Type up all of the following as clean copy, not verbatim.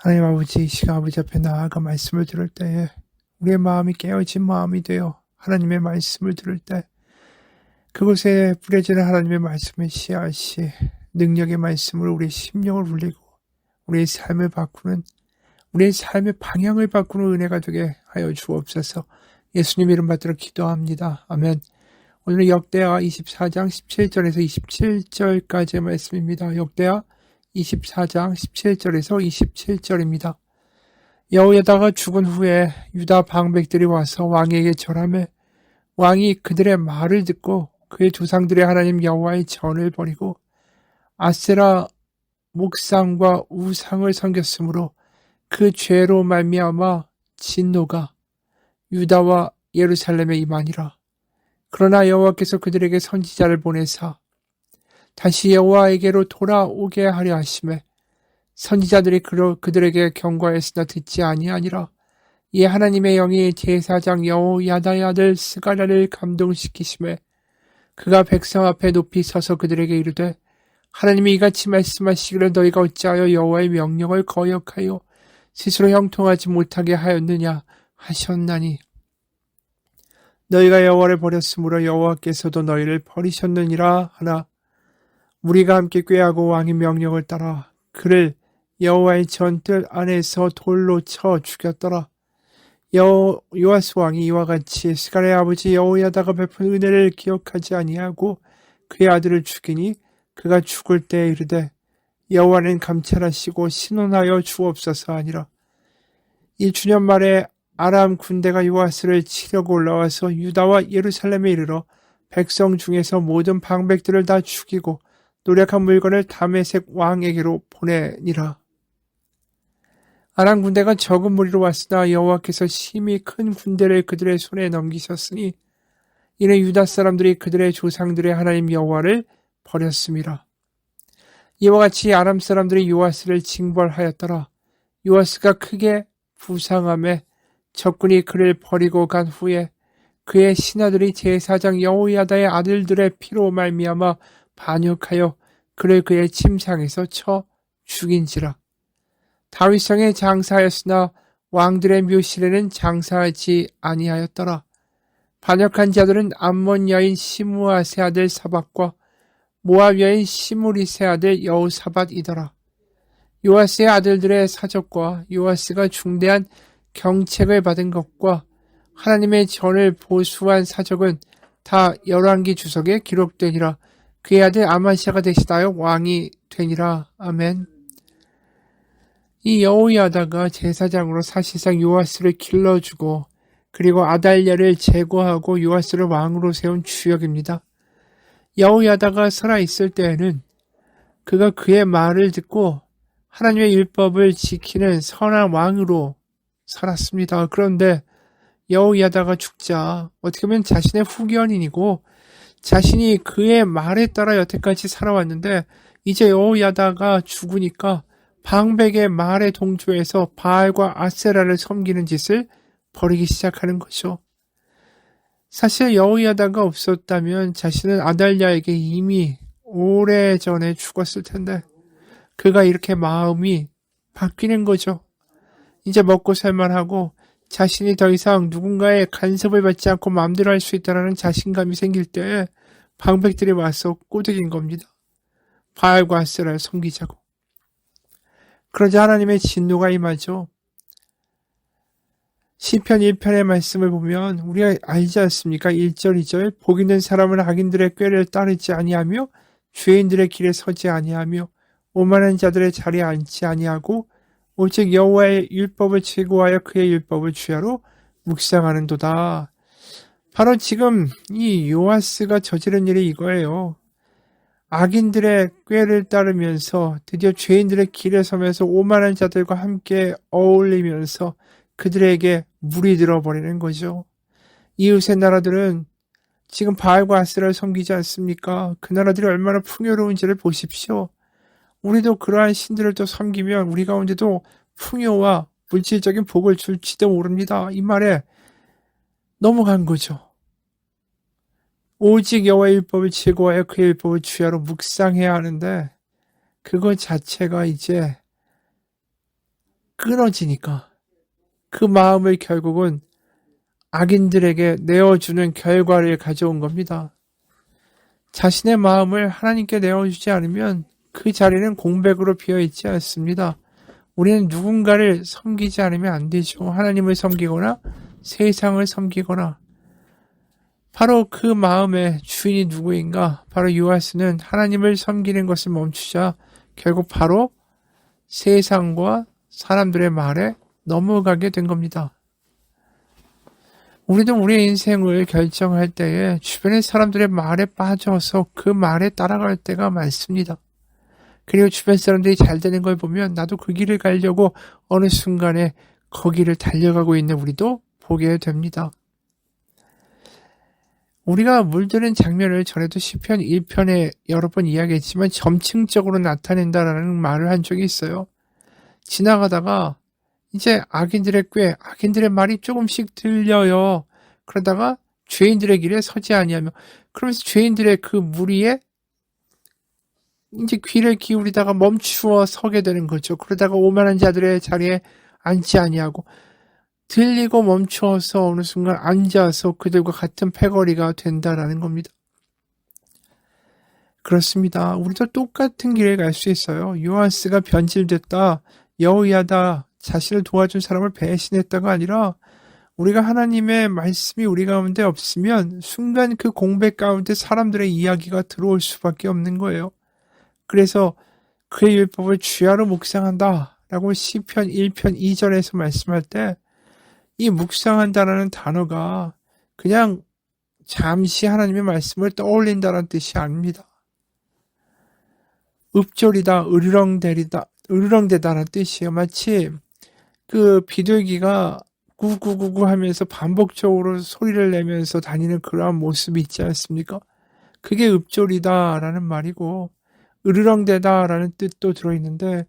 하나님 아버지, 이 시간 아버지 앞에 나아가 말씀을 들을 때에 우리의 마음이 깨어진 마음이 되어 하나님의 말씀을 들을 때 그곳에 뿌려지는 하나님의 말씀의 씨앗이 능력의 말씀으로 우리의 심령을 울리고 우리의 삶을 바꾸는, 우리의 삶의 방향을 바꾸는 은혜가 되게 하여 주옵소서. 예수님 이름 받들어 기도합니다. 아멘. 오늘은 역대하 24장 17절에서 27절까지의 말씀입니다. 역대하 24장 17절에서 27절입니다. 여호야다가 죽은 후에 유다 방백들이 와서 왕에게 절하매 왕이 그들의 말을 듣고 그의 조상들의 하나님 여호와의 전을 버리고 아세라 목상과 우상을 섬겼으므로 그 죄로 말미암아 진노가 유다와 예루살렘에 임하니라. 그러나 여호와께서 그들에게 선지자를 보내사 다시 여호와에게로 돌아오게 하려 하심에 선지자들이 그들에게 경고하였으나 듣지 아니하니라. 이에 하나님의 영이 제사장 여호야다의 아들 스가랴를 감동시키심에 그가 백성 앞에 높이 서서 그들에게 이르되 하나님이 이같이 말씀하시기를 너희가 어찌하여 여호와의 명령을 거역하여 스스로 형통하지 못하게 하였느냐 하셨나니 너희가 여호와를 버렸으므로 여호와께서도 너희를 버리셨느니라 하나 우리가 함께 꾀하고 왕의 명령을 따라 그를 여호와의 전뜰 안에서 돌로 쳐 죽였더라. 요아스 왕이 이와 같이 스가랴의 아버지 여호야다가 베푼 은혜를 기억하지 아니하고 그의 아들을 죽이니 그가 죽을 때에 이르되 여호와는 감찰하시고 신원하여 주옵소서 하니라. 1주년 말에 아람 군대가 요아스를 치려고 올라와서 유다와 예루살렘에 이르러 백성 중에서 모든 방백들을 다 죽이고 노력한 물건을 다메섹 왕에게로 보내니라. 아람 군대가 적은 무리로 왔으나 여호와께서 심히 큰 군대를 그들의 손에 넘기셨으니 이는 유다 사람들이 그들의 조상들의 하나님 여호와를 버렸음이라. 이와 같이 아람 사람들이 요아스를 징벌하였더라. 요아스가 크게 부상함에 적군이 그를 버리고 간 후에 그의 신하들이 제사장 여호야다의 아들들의 피로 말미암아 반역하여 그를 그의 침상에서 쳐 죽인지라. 다윗성에 장사하였으나 왕들의 묘실에는 장사하지 아니하였더라. 반역한 자들은 암몬 여인 시므아세 아들 사밧과 모압 여인 시므리세 아들 여호사밧이더라. 요아스의 아들들의 사적과 요아스가 중대한 경책을 받은 것과 하나님의 전을 보수한 사적은 다 열왕기 주석에 기록되니라. 그의 아들 아마시아가 대신하여 왕이 되니라. 아멘. 이 여호야다가 제사장으로 사실상 요아스를 길러주고 그리고 아달랴를 제거하고 요아스를 왕으로 세운 주역입니다. 여호야다가 살아있을 때에는 그가 그의 말을 듣고 하나님의 율법을 지키는 선한 왕으로 살았습니다. 그런데 여호야다가 죽자 어떻게 보면 자신의 후견인이고 자신이 그의 말에 따라 여태까지 살아왔는데 이제 여호야다가 죽으니까 방백의 말에 동조해서 바알과 아세라를 섬기는 짓을 벌이기 시작하는 거죠. 사실 여호야다가 없었다면 자신은 아달랴에게 이미 오래전에 죽었을 텐데 그가 이렇게 마음이 바뀌는 거죠. 이제 먹고 살만하고 자신이 더 이상 누군가의 간섭을 받지 않고 마음대로 할 수 있다는 자신감이 생길 때에 방백들이 와서 꼬드긴 겁니다. 바알과 아세라를 섬기자고. 그러자 하나님의 진노가 임하죠. 시편 1편의 말씀을 보면 우리가 알지 않습니까? 1절 2절 복 있는 사람은 악인들의 꾀를 따르지 아니하며 죄인들의 길에 서지 아니하며 오만한 자들의 자리에 앉지 아니하고 오직 여호와의 율법을 즐거워하여 그의 율법을 주야로 묵상하는도다. 바로 지금 이 요아스가 저지른 일이 이거예요. 악인들의 꾀를 따르면서 드디어 죄인들의 길에 서면서 오만한 자들과 함께 어울리면서 그들에게 물이 들어버리는 거죠. 이웃의 나라들은 지금 바알과 아세라를 섬기지 않습니까? 그 나라들이 얼마나 풍요로운지를 보십시오. 우리도 그러한 신들을 또 섬기면 우리 가운데도 풍요와 물질적인 복을 줄지도 모릅니다. 이 말에 넘어간 거죠. 오직 여호와의 율법을 즐거워하여 그의 율법을 주야로 묵상해야 하는데 그것 자체가 이제 끊어지니까 그 마음을 결국은 악인들에게 내어주는 결과를 가져온 겁니다. 자신의 마음을 하나님께 내어주지 않으면 그 자리는 공백으로 비어있지 않습니다. 우리는 누군가를 섬기지 않으면 안 되죠. 하나님을 섬기거나 세상을 섬기거나. 바로 그 마음의 주인이 누구인가? 바로 요아스는 하나님을 섬기는 것을 멈추자 결국 바로 세상과 사람들의 말에 넘어가게 된 겁니다. 우리도 우리의 인생을 결정할 때에 주변의 사람들의 말에 빠져서 그 말에 따라갈 때가 많습니다. 그리고 주변 사람들이 잘 되는 걸 보면 나도 그 길을 가려고 어느 순간에 거기를 달려가고 있는 우리도 보게 됩니다. 우리가 물드는 장면을 전에도 시편 1편에 여러 번 이야기했지만 점층적으로 나타낸다라는 말을 한 적이 있어요. 지나가다가 이제 악인들의 꾀, 악인들의 말이 조금씩 들려요. 그러다가 죄인들의 길에 서지 아니하며, 그러면서 죄인들의 그 무리에 이제 귀를 기울이다가 멈추어 서게 되는 거죠. 그러다가 오만한 자들의 자리에 앉지 아니하고 들리고 멈추어서 어느 순간 앉아서 그들과 같은 패거리가 된다라는 겁니다. 그렇습니다. 우리도 똑같은 길을 갈 수 있어요. 요아스가 변질됐다, 여호야다, 자신을 도와준 사람을 배신했다가 아니라 우리가 하나님의 말씀이 우리 가운데 없으면 순간 그 공백 가운데 사람들의 이야기가 들어올 수밖에 없는 거예요. 그래서 그의 율법을 주야로 묵상한다 라고 시편 1편 2절에서 말씀할 때 이 묵상한다라는 단어가 그냥 잠시 하나님의 말씀을 떠올린다는 뜻이 아닙니다. 읍조리다, 으르렁대다라는 뜻이에요. 마치 그 비둘기가 구구구구 하면서 반복적으로 소리를 내면서 다니는 그러한 모습이 있지 않습니까? 그게 읍조리다라는 말이고 으르렁대다라는 뜻도 들어있는데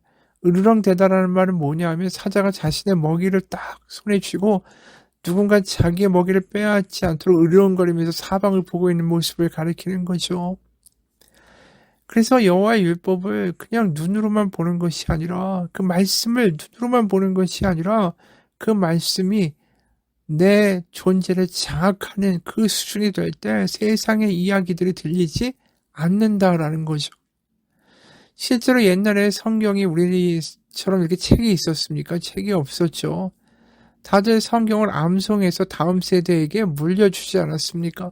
으르렁대다라는 말은 뭐냐 하면 사자가 자신의 먹이를 딱 손에 쥐고 누군가 자기의 먹이를 빼앗지 않도록 으르렁거리면서 사방을 보고 있는 모습을 가리키는 거죠. 그래서 여호와의 율법을 그냥 눈으로만 보는 것이 아니라 그 말씀을 눈으로만 보는 것이 아니라 그 말씀이 내 존재를 장악하는 그 수준이 될 때 세상의 이야기들이 들리지 않는다라는 거죠. 실제로 옛날에 성경이 우리처럼 이렇게 책이 있었습니까? 책이 없었죠. 다들 성경을 암송해서 다음 세대에게 물려주지 않았습니까?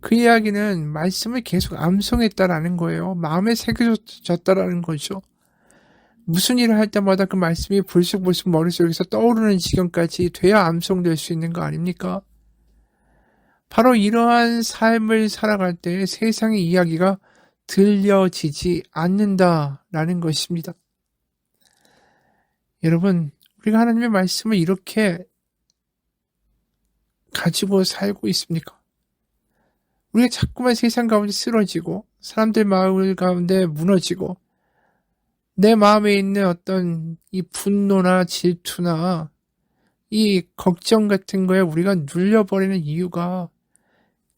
그 이야기는 말씀을 계속 암송했다라는 거예요. 마음에 새겨졌다라는 거죠. 무슨 일을 할 때마다 그 말씀이 불쑥불쑥 머릿속에서 떠오르는 지경까지 돼야 암송될 수 있는 거 아닙니까? 바로 이러한 삶을 살아갈 때 세상의 이야기가 들려지지 않는다라는 것입니다. 여러분, 우리가 하나님의 말씀을 이렇게 가지고 살고 있습니까? 우리가 자꾸만 세상 가운데 쓰러지고 사람들 마음 가운데 무너지고 내 마음에 있는 어떤 이 분노나 질투나 이 걱정 같은 거에 우리가 눌려버리는 이유가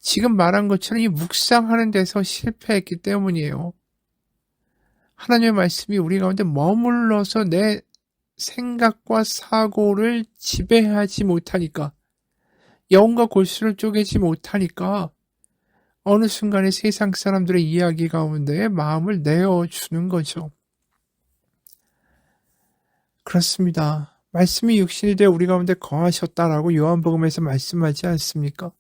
지금 말한 것처럼 이 묵상하는 데서 실패했기 때문이에요. 하나님의 말씀이 우리 가운데 머물러서 내 생각과 사고를 지배하지 못하니까, 영과 골수를 쪼개지 못하니까 어느 순간에 세상 사람들의 이야기 가운데 마음을 내어주는 거죠. 그렇습니다. 말씀이 육신이 되어 우리 가운데 거하셨다라고 요한복음에서 말씀하지 않습니까?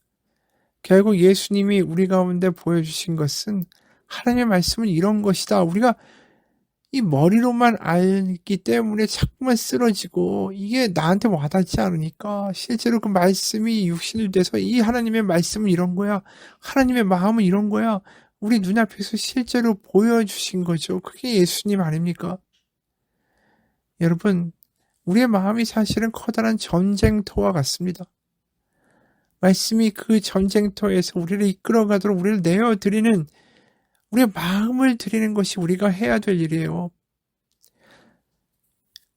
결국 예수님이 우리 가운데 보여주신 것은 하나님의 말씀은 이런 것이다. 우리가 이 머리로만 알기 때문에 자꾸만 쓰러지고 이게 나한테 와닿지 않으니까 실제로 그 말씀이 육신이 돼서 이 하나님의 말씀은 이런 거야. 하나님의 마음은 이런 거야. 우리 눈앞에서 실제로 보여주신 거죠. 그게 예수님 아닙니까? 여러분, 우리의 마음이 사실은 커다란 전쟁터와 같습니다. 말씀이 그 전쟁터에서 우리를 이끌어가도록 우리를 내어드리는, 우리의 마음을 드리는 것이 우리가 해야 될 일이에요.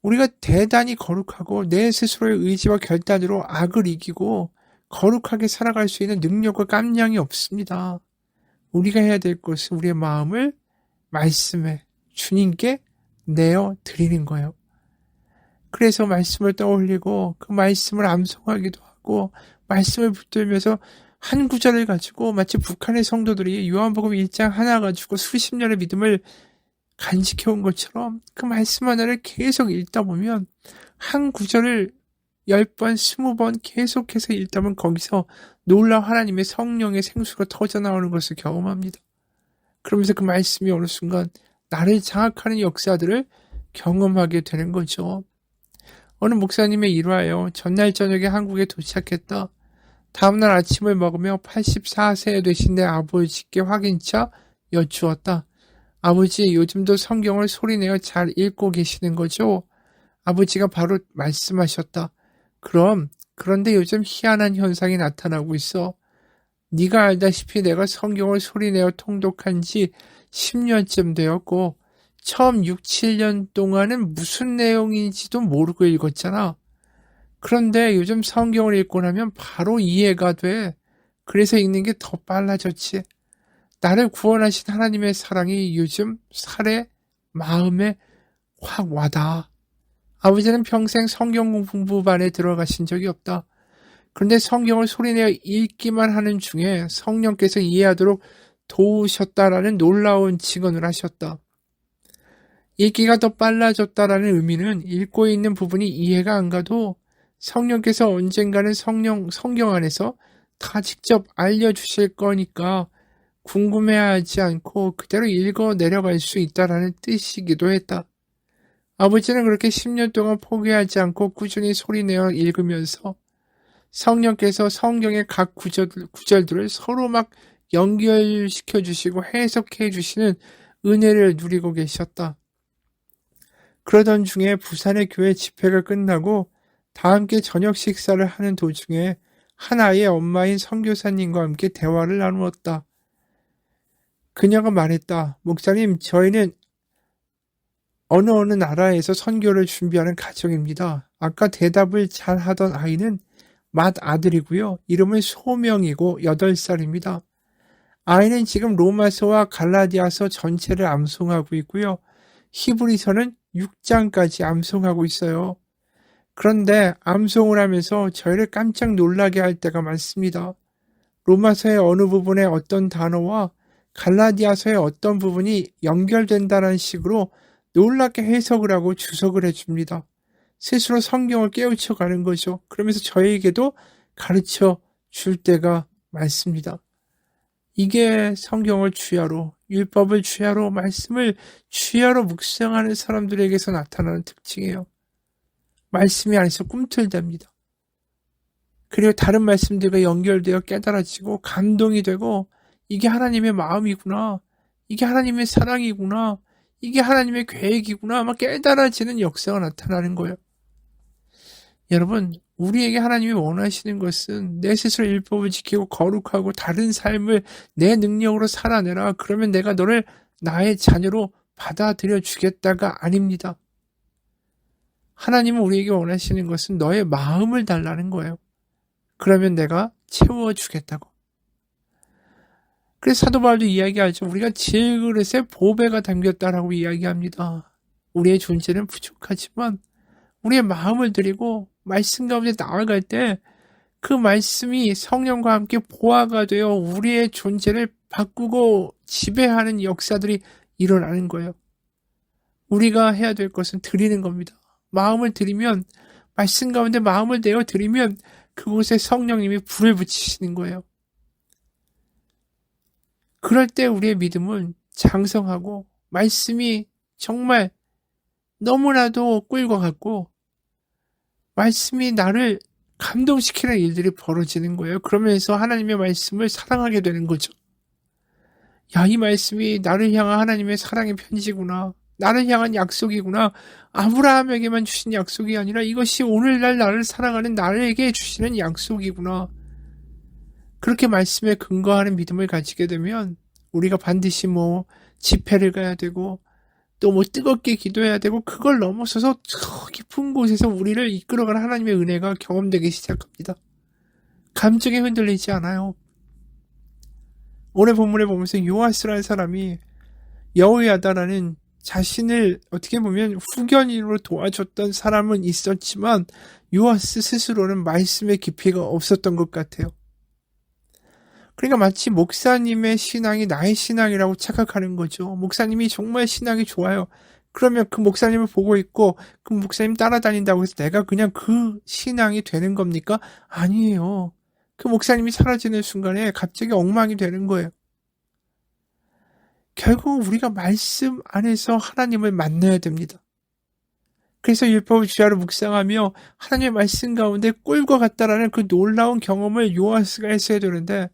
우리가 대단히 거룩하고 내 스스로의 의지와 결단으로 악을 이기고 거룩하게 살아갈 수 있는 능력과 깜냥이 없습니다. 우리가 해야 될 것은 우리의 마음을 말씀에 주님께 내어드리는 거예요. 그래서 말씀을 떠올리고 그 말씀을 암송하기도 하고 말씀을 붙들면서 한 구절을 가지고 마치 북한의 성도들이 요한복음 1장 하나 가지고 수십 년의 믿음을 간직해온 것처럼 그 말씀 하나를 계속 읽다 보면 한 구절을 10번, 20번 계속해서 읽다 보면 거기서 놀라운 하나님의 성령의 생수가 터져나오는 것을 경험합니다. 그러면서 그 말씀이 어느 순간 나를 장악하는 역사들을 경험하게 되는 거죠. 어느 목사님의 일화예요. 전날 저녁에 한국에 도착했다. 다음날 아침을 먹으며 84세 되신 내 아버지께 확인차 여쭈었다. 아버지, 요즘도 성경을 소리내어 잘 읽고 계시는 거죠? 아버지가 바로 말씀하셨다. 그런데 요즘 희한한 현상이 나타나고 있어. 네가 알다시피 내가 성경을 소리내어 통독한 지 10년쯤 되었고 처음 6, 7년 동안은 무슨 내용인지도 모르고 읽었잖아. 그런데 요즘 성경을 읽고 나면 바로 이해가 돼. 그래서 읽는 게 더 빨라졌지. 나를 구원하신 하나님의 사랑이 요즘 살에, 마음에 확 와닿아. 아버지는 평생 성경 공부반에 들어가신 적이 없다. 그런데 성경을 소리내어 읽기만 하는 중에 성령께서 이해하도록 도우셨다라는 놀라운 증언을 하셨다. 읽기가 더 빨라졌다라는 의미는 읽고 있는 부분이 이해가 안 가도 성령께서 언젠가는 성경 안에서 다 직접 알려주실 거니까 궁금해하지 않고 그대로 읽어 내려갈 수 있다라는 뜻이기도 했다. 아버지는 그렇게 10년 동안 포기하지 않고 꾸준히 소리내어 읽으면서 성령께서 성경의 각 구절들을 서로 막 연결시켜 주시고 해석해 주시는 은혜를 누리고 계셨다. 그러던 중에 부산의 교회 집회가 끝나고 다 함께 저녁 식사를 하는 도중에 한 아이의 엄마인 선교사님과 함께 대화를 나누었다. 그녀가 말했다. 목사님, 저희는 어느 나라에서 선교를 준비하는 가정입니다. 아까 대답을 잘 하던 아이는 맏아들이고요. 이름은 소명이고 8살입니다. 아이는 지금 로마서와 갈라디아서 전체를 암송하고 있고요. 히브리서는 6장까지 암송하고 있어요. 그런데 암송을 하면서 저희를 깜짝 놀라게 할 때가 많습니다. 로마서의 어느 부분의 어떤 단어와 갈라디아서의 어떤 부분이 연결된다는 식으로 놀랍게 해석을 하고 주석을 해줍니다. 스스로 성경을 깨우쳐가는 거죠. 그러면서 저에게도 가르쳐 줄 때가 많습니다. 이게 성경을 주야로, 율법을 주야로, 말씀을 주야로 묵상하는 사람들에게서 나타나는 특징이에요. 말씀이 안에서 꿈틀댑니다. 그리고 다른 말씀들과 연결되어 깨달아지고 감동이 되고 이게 하나님의 마음이구나. 이게 하나님의 사랑이구나. 이게 하나님의 계획이구나. 막 깨달아지는 역사가 나타나는 거예요. 여러분, 우리에게 하나님이 원하시는 것은 내 스스로 율법을 지키고 거룩하고 다른 삶을 내 능력으로 살아내라. 그러면 내가 너를 나의 자녀로 받아들여 주겠다가 아닙니다. 하나님은 우리에게 원하시는 것은 너의 마음을 달라는 거예요. 그러면 내가 채워주겠다고. 그래서 사도 바울도 이야기하죠. 우리가 질그릇에 보배가 담겼다라고 이야기합니다. 우리의 존재는 부족하지만 우리의 마음을 드리고 말씀 가운데 나아갈 때 그 말씀이 성령과 함께 보화가 되어 우리의 존재를 바꾸고 지배하는 역사들이 일어나는 거예요. 우리가 해야 될 것은 드리는 겁니다. 마음을 드리면, 말씀 가운데 마음을 내어 드리면 그곳에 성령님이 불을 붙이시는 거예요. 그럴 때 우리의 믿음은 장성하고 말씀이 정말 너무나도 꿀과 같고 말씀이 나를 감동시키는 일들이 벌어지는 거예요. 그러면서 하나님의 말씀을 사랑하게 되는 거죠. 야, 이 말씀이 나를 향한 하나님의 사랑의 편지구나. 나를 향한 약속이구나. 아브라함에게만 주신 약속이 아니라 이것이 오늘날 나를 사랑하는 나에게 주시는 약속이구나. 그렇게 말씀에 근거하는 믿음을 가지게 되면 우리가 반드시 집회를 가야 되고 또 뜨겁게 기도해야 되고 그걸 넘어서서 저 깊은 곳에서 우리를 이끌어가는 하나님의 은혜가 경험되기 시작합니다. 감정에 흔들리지 않아요. 오늘 본문에 보면서 요아스라는 사람이 여호야다라는 자신을 어떻게 보면 후견인으로 도와줬던 사람은 있었지만 요아스 스스로는 말씀의 깊이가 없었던 것 같아요. 그러니까 마치 목사님의 신앙이 나의 신앙이라고 착각하는 거죠. 목사님이 정말 신앙이 좋아요. 그러면 그 목사님을 보고 있고 그 목사님 따라다닌다고 해서 내가 그냥 그 신앙이 되는 겁니까? 아니에요. 그 목사님이 사라지는 순간에 갑자기 엉망이 되는 거예요. 결국 우리가 말씀 안에서 하나님을 만나야 됩니다. 그래서 율법을 주야로 묵상하며 하나님의 말씀 가운데 꿀과 같다라는 그 놀라운 경험을 요아스가 했어야 되는데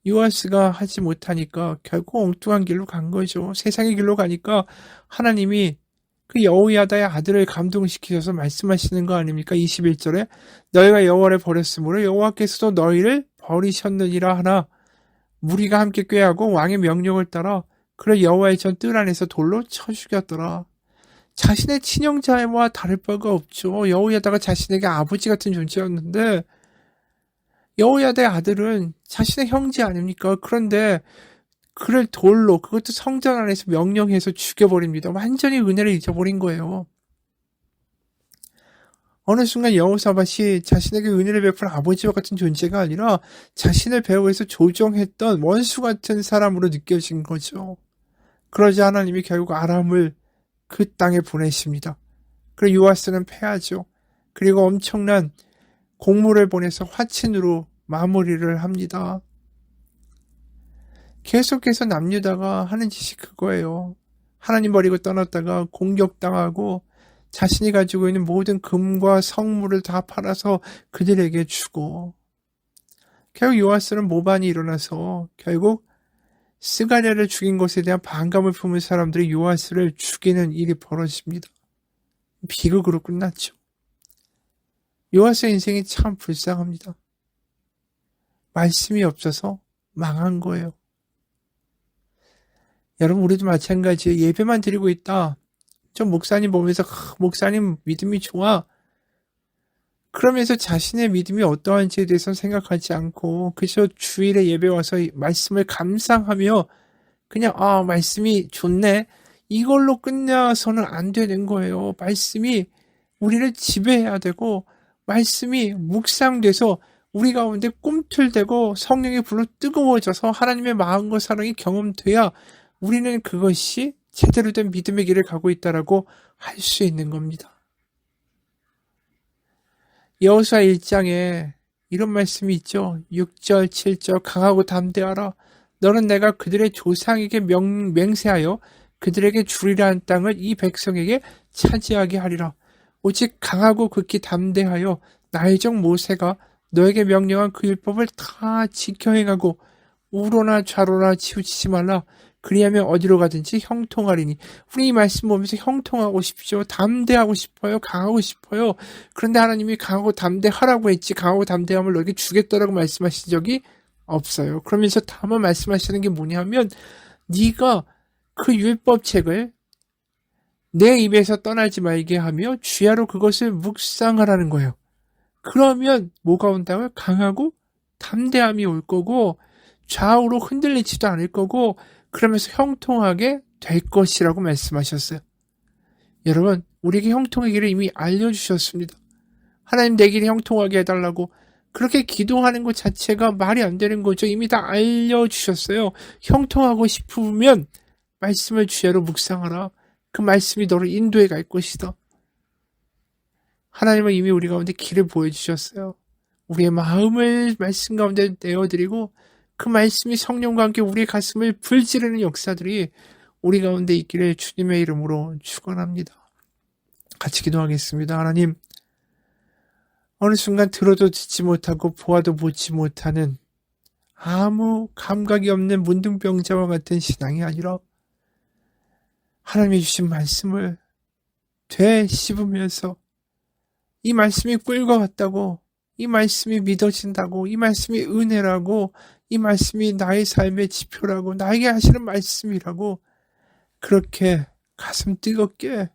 요아스가 하지 못하니까 결국 엉뚱한 길로 간 거죠. 세상의 길로 가니까 하나님이 그 여호야다의 아들을 감동시키셔서 말씀하시는 거 아닙니까? 21절에 너희가 여호와를 버렸으므로 여호와께서도 너희를 버리셨느니라 하나 무리가 함께 꾀하고 왕의 명령을 따라 그를 여호와의 전 뜰 안에서 돌로 쳐 죽였더라. 자신의 친형제와 다를 바가 없죠. 여호야다가 자신에게 아버지 같은 존재였는데 여호야다의 아들은 자신의 형제 아닙니까? 그런데 그를 돌로 그것도 성전 안에서 명령해서 죽여버립니다. 완전히 은혜를 잊어버린 거예요. 어느 순간 여호사밧이 자신에게 은혜를 베푼 아버지와 같은 존재가 아니라 자신을 배후에서 조종했던 원수 같은 사람으로 느껴진 거죠. 그러자 하나님이 결국 아람을 그 땅에 보내십니다. 그리고 요아스는 패하죠. 그리고 엄청난 공물을 보내서 화친으로 마무리를 합니다. 계속해서 남유다가 하는 짓이 그거예요. 하나님 버리고 떠났다가 공격당하고 자신이 가지고 있는 모든 금과 성물을 다 팔아서 그들에게 주고 결국 요아스는 모반이 일어나서 결국 스가랴를 죽인 것에 대한 반감을 품은 사람들이 요아스를 죽이는 일이 벌어집니다. 비극으로 끝났죠. 요아스의 인생이 참 불쌍합니다. 말씀이 없어서 망한 거예요. 여러분 우리도 마찬가지예요. 예배만 드리고 있다. 좀 목사님 보면서 목사님 믿음이 좋아. 그러면서 자신의 믿음이 어떠한지에 대해서 생각하지 않고 그저 주일에 예배 와서 말씀을 감상하며 그냥 말씀이 좋네. 이걸로 끝나서는 안 되는 거예요. 말씀이 우리를 지배해야 되고 말씀이 묵상돼서 우리 가운데 꿈틀대고 성령의 불로 뜨거워져서 하나님의 마음과 사랑이 경험돼야 우리는 그것이 제대로 된 믿음의 길을 가고 있다라고 할 수 있는 겁니다. 여호수아 1장에 이런 말씀이 있죠. 6절, 7절 강하고 담대하라. 너는 내가 그들의 조상에게 맹세하여 그들에게 주리라 한 땅을 이 백성에게 차지하게 하리라. 오직 강하고 극히 담대하여 나의 종 모세가 너에게 명령한 그 율법을 다 지켜 행하고 우로나 좌로나 치우치지 말라. 그리하면 어디로 가든지 형통하리니. 우리 이 말씀 보면서 형통하고 싶죠. 담대하고 싶어요. 강하고 싶어요. 그런데 하나님이 강하고 담대하라고 했지 강하고 담대함을 너에게 주겠다라고 말씀하신 적이 없어요. 그러면서 다만 말씀하시는 게 뭐냐면 네가 그 율법책을 내 입에서 떠나지 말게 하며 주야로 그것을 묵상하라는 거예요. 그러면 뭐가 온다고요? 강하고 담대함이 올 거고 좌우로 흔들리지도 않을 거고 그러면서 형통하게 될 것이라고 말씀하셨어요. 여러분 우리에게 형통의 길을 이미 알려주셨습니다. 하나님 내 길이 형통하게 해달라고 그렇게 기도하는 것 자체가 말이 안 되는 거죠. 이미 다 알려주셨어요. 형통하고 싶으면 말씀을 주야로 묵상하라. 그 말씀이 너를 인도해 갈 것이다. 하나님은 이미 우리 가운데 길을 보여주셨어요. 우리의 마음을 말씀 가운데 내어드리고 그 말씀이 성령과 함께 우리의 가슴을 불지르는 역사들이 우리 가운데 있기를 주님의 이름으로 축원합니다. 같이 기도하겠습니다. 하나님, 어느 순간 들어도 듣지 못하고 보아도 보지 못하는 아무 감각이 없는 문둥병자와 같은 신앙이 아니라 하나님이 주신 말씀을 되씹으면서 이 말씀이 꿀과 같다고, 이 말씀이 믿어진다고, 이 말씀이 은혜라고, 이 말씀이 나의 삶의 지표라고, 나에게 하시는 말씀이라고 그렇게 가슴 뜨겁게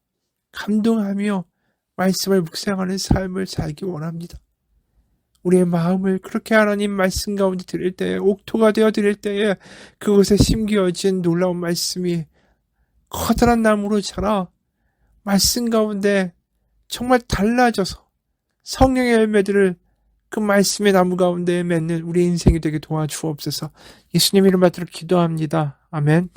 감동하며 말씀을 묵상하는 삶을 살기 원합니다. 우리의 마음을 그렇게 하나님 말씀 가운데 드릴 때에 옥토가 되어 드릴 때에 그곳에 심겨진 놀라운 말씀이 커다란 나무로 자라 말씀 가운데 정말 달라져서 성령의 열매들을 그 말씀의 나무 가운데 맺는 우리 인생이 되게 도와주옵소서. 예수님 이름 받들어 기도합니다. 아멘.